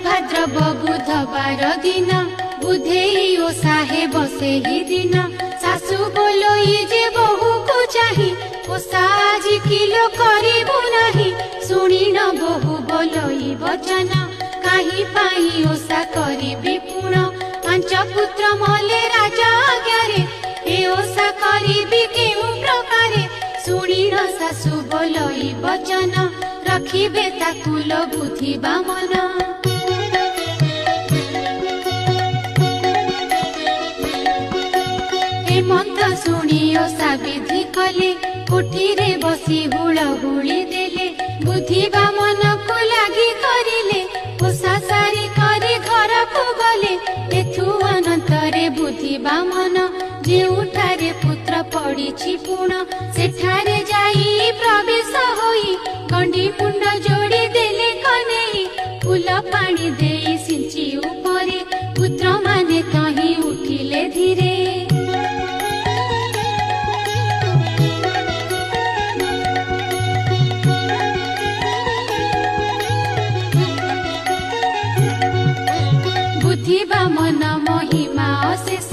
भाद्रव बुधवार दिन बुधेई ओषा हे बसे ही दिन सासु बोलोई जे बहु को चाही ओषा आज किलो करिबु नाही सुनी न बहु बोलोई वचन काहि पाई ओषा करिबि पुण पांच पुत्र मले राजा आज्ञारे ए ओषा करिबि केउ प्रकारे सुनी न सासु बोलोई वचन रखिबे ताकुल बुद्धि बामन हेमंत शुणी ओषा विधि कले कुठीरे बसी हुलहुली देले बुद्धि बामन को लागी करिले ओषा सारी करे घर को गले एथु अनंतरे बुद्धि बामन जेउठारे पुत्र पड़िछि पुण सेठारे जाई प्रवेश होई गंडी मुंड जोड़ी देले कनेई फूल पानी देई सिंची उपरे पुत्र माने कहीं उठिले धीरे बुद्धि बामन महिमा अशेष